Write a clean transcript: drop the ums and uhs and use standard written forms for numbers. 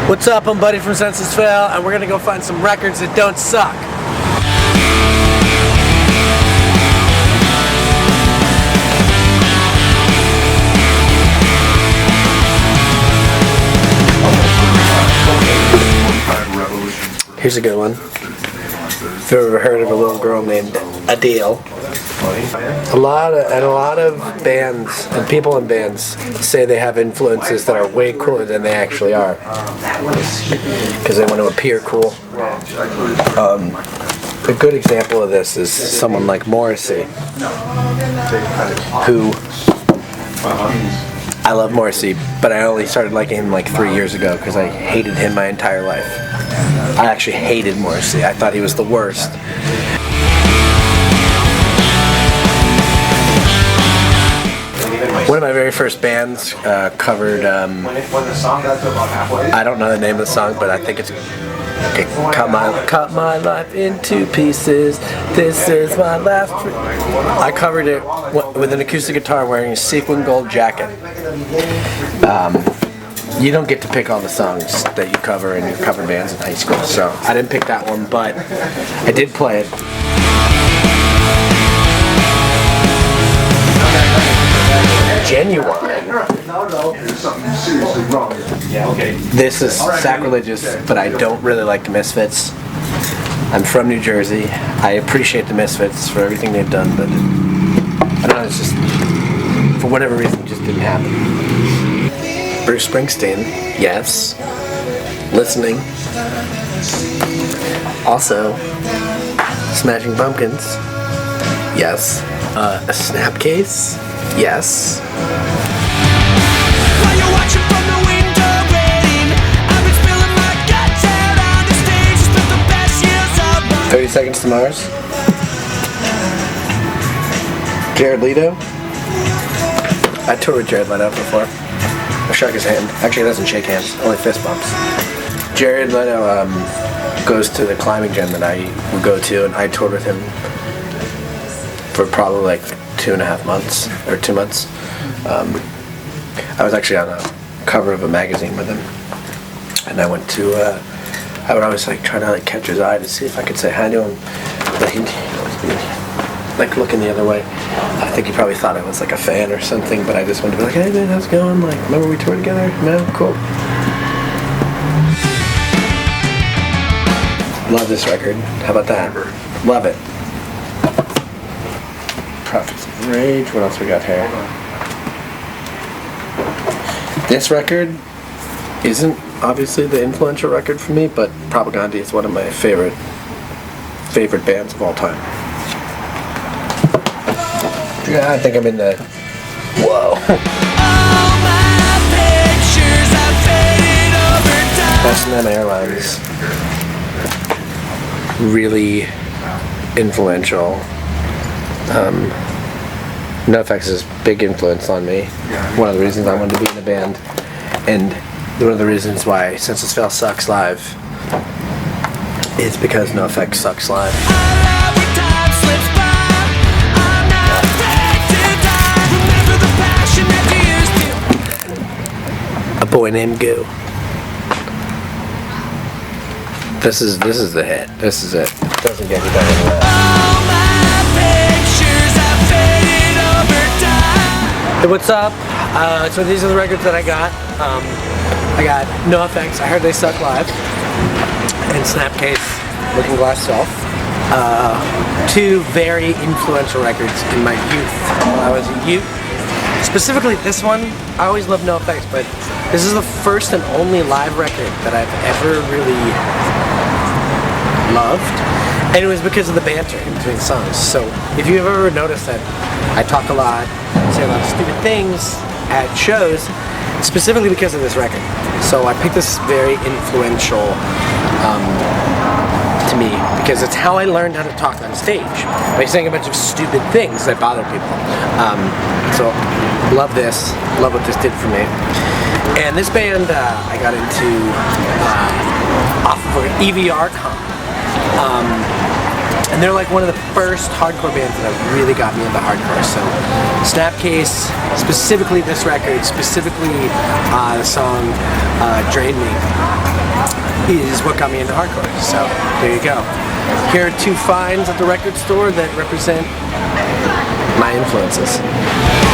What's up? I'm Buddy from Senses Fail, and we're gonna go find some records that don't suck. Here's a good one. If you've ever heard of a little girl named Adele. A lot of bands and people in bands say they have influences that are way cooler than they actually are, because they want to appear cool. A good example of this is someone like Morrissey, who I love Morrissey, but I only started liking him like 3 years ago because I hated him my entire life. I actually hated Morrissey. I thought he was the worst. One of my very first bands covered, I don't know the name of the song, but I think it's Cut my life into pieces, this is my last. I covered it with an acoustic guitar wearing a sequin gold jacket. You don't get to pick all the songs that you cover in your cover bands in high school, so I didn't pick that one, but I did play it. Genuine. This is sacrilegious, but I don't really like the Misfits. I'm from New Jersey. I appreciate the Misfits for everything they've done, but I don't know, it's just, for whatever reason, it just didn't happen. Bruce Springsteen, yes. Listening. Also, Smashing Pumpkins, yes. A Snapcase, yes. 30 Seconds to Mars. Jared Leto. I toured with Jared Leto before. I shook his hand. Actually, he doesn't shake hands, only fist bumps. Jared Leto goes to the climbing gym that I would go to, and I toured with him for probably like 2.5 months, or 2 months. I was actually on a cover of a magazine with him, and I went to, I would always like try to like catch his eye to see if I could say hi to him, but he'd always be like looking the other way. I think he probably thought I was like a fan or something, but I just wanted to be like, hey man, how's it going? Like, remember we toured together? Man, cool. Love this record. How about that? Love it. Prophets of Rage. What else we got here? This record isn't obviously the influential record for me, but Propagandhi is one of my favorite bands of all time. Yeah, I think I'm in the... Whoa. S&M Airlines. Really influential. NoFX is a big influence on me. One of the reasons I wanted to be in a band, and one of the reasons why Senses Fail sucks live is because NoFX sucks live. A Boy Named Goo. This is the hit. This is it. Doesn't get any better than that. Hey, what's up? So these are the records that I got. I got NoFX, I heard they suck live, and Snapcase, Looking Glass Self. Two very influential records in my youth. When I was a youth, specifically this one, I always loved NoFX, but this is the first and only live record that I've ever really loved, and it was because of the banter in between songs. So if you've ever noticed that I talk a lot, say a lot of stupid things at shows, specifically because of this record. So I picked this very influential to me, because it's how I learned how to talk on stage, by saying a bunch of stupid things that bother people. So love this, love what this did for me. And this band I got into off of EVR Con. And they're like one of the first hardcore bands that really got me into hardcore. So Snapcase, specifically this record, specifically the song Drain Me. is what got me into hardcore. So there you go. Here are 2 finds at the record store that represent my influences.